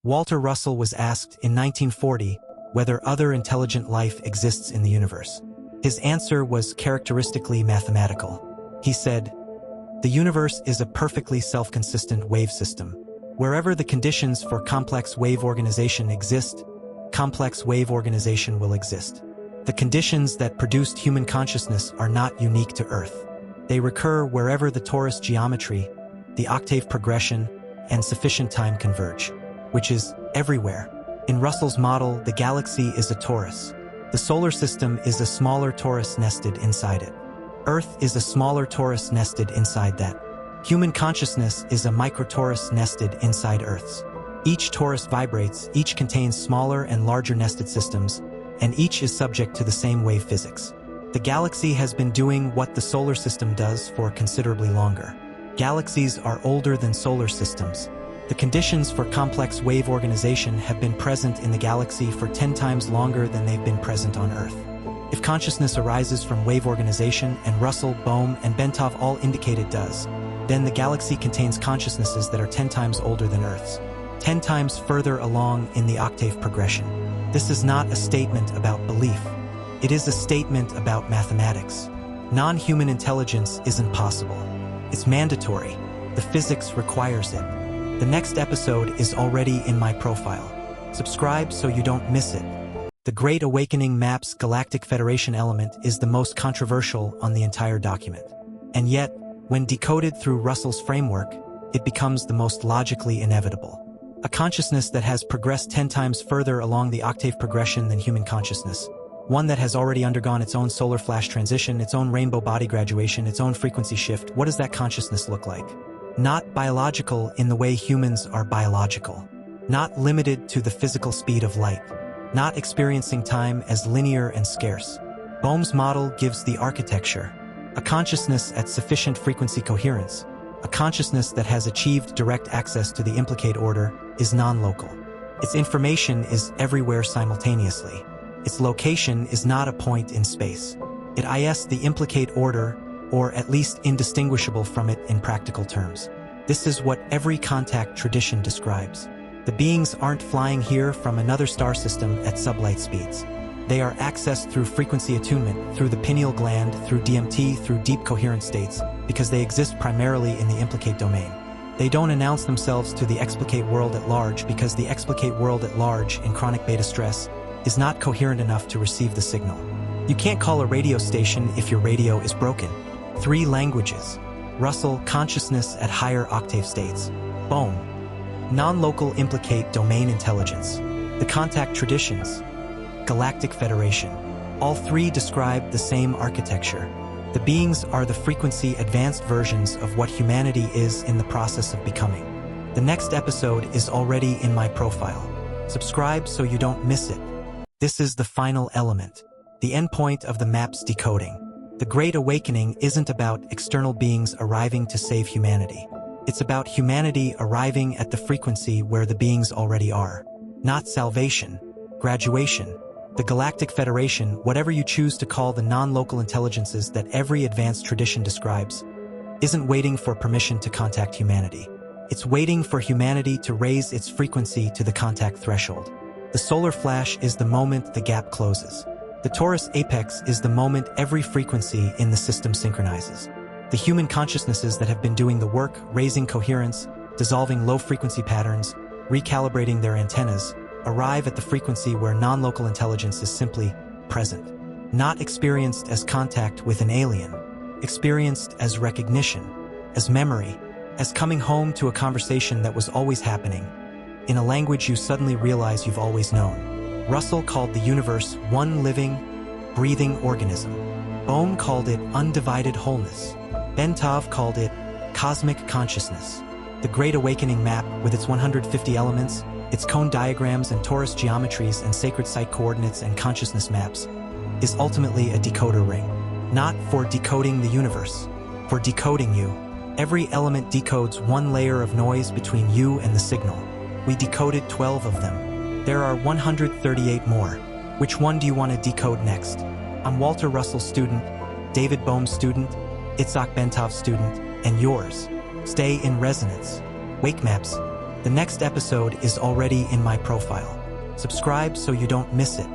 Walter Russell was asked in 1940 whether other intelligent life exists in the universe. His answer was characteristically mathematical. He said, "The universe is a perfectly self-consistent wave system. Wherever the conditions for complex wave organization exist, complex wave organization will exist. The conditions that produced human consciousness are not unique to Earth. They recur wherever the torus geometry, the octave progression, and sufficient time converge, which is everywhere." In Russell's model, the galaxy is a torus. The solar system is a smaller torus nested inside it. Earth is a smaller torus nested inside that. Human consciousness is a microtorus nested inside Earth's. Each torus vibrates, each contains smaller and larger nested systems, and each is subject to the same wave physics. The galaxy has been doing what the solar system does for considerably longer. Galaxies are older than solar systems. The conditions for complex wave organization have been present in the galaxy for 10 times longer than they've been present on Earth. If consciousness arises from wave organization, and Russell, Bohm, and Bentov all indicate it does, then the galaxy contains consciousnesses that are 10 times older than Earth's, 10 times further along in the octave progression. This is not a statement about belief. It is a statement about mathematics. Non-human intelligence isn't possible. It's mandatory. The physics requires it. The next episode is already in my profile. Subscribe so you don't miss it. The Great Awakening map's Galactic Federation element is the most controversial on the entire document. And yet, when decoded through Russell's framework, it becomes the most logically inevitable. A consciousness that has progressed 10 times further along the octave progression than human consciousness. One that has already undergone its own solar flash transition, its own rainbow body graduation, its own frequency shift. What does that consciousness look like? Not biological in the way humans are biological. Not limited to the physical speed of light. Not experiencing time as linear and scarce. Bohm's model gives the architecture. A consciousness at sufficient frequency coherence. A consciousness that has achieved direct access to the implicate order is non-local. Its information is everywhere simultaneously. Its location is not a point in space. It is the implicate order, or at least indistinguishable from it in practical terms. This is what every contact tradition describes. The beings aren't flying here from another star system at sublight speeds. They are accessed through frequency attunement, through the pineal gland, through DMT, through deep coherent states, because they exist primarily in the implicate domain. They don't announce themselves to the explicate world at large because the explicate world at large in chronic beta stress is not coherent enough to receive the signal. You can't call a radio station if your radio is broken. 3 languages. Russell, consciousness at higher octave states. Bohm, non-local implicate domain intelligence. The contact traditions. Galactic Federation. All 3 describe the same architecture. The beings are the frequency advanced versions of what humanity is in the process of becoming. The next episode is already in my profile. Subscribe so you don't miss it. This is the final element. The endpoint of the map's decoding. The Great Awakening isn't about external beings arriving to save humanity. It's about humanity arriving at the frequency where the beings already are. Not salvation, graduation. The Galactic Federation, whatever you choose to call the non-local intelligences that every advanced tradition describes, isn't waiting for permission to contact humanity. It's waiting for humanity to raise its frequency to the contact threshold. The solar flash is the moment the gap closes. The torus apex is the moment every frequency in the system synchronizes. The human consciousnesses that have been doing the work, raising coherence, dissolving low-frequency patterns, recalibrating their antennas, arrive at the frequency where non-local intelligence is simply present. Not experienced as contact with an alien, experienced as recognition, as memory, as coming home to a conversation that was always happening, in a language you suddenly realize you've always known. Russell called the universe one living, breathing organism. Bohm called it undivided wholeness. Bentov called it cosmic consciousness. The Great Awakening map, with its 150 elements, its cone diagrams and torus geometries and sacred site coordinates and consciousness maps, is ultimately a decoder ring. Not for decoding the universe, for decoding you. Every element decodes one layer of noise between you and the signal. We decoded 12 of them. There are 138 more. Which one do you want to decode next? I'm Walter Russell's student, David Bohm's student, Itzhak Bentov's student, and yours. Stay in resonance. Wake maps, The next episode is already in my profile. Subscribe so you don't miss it.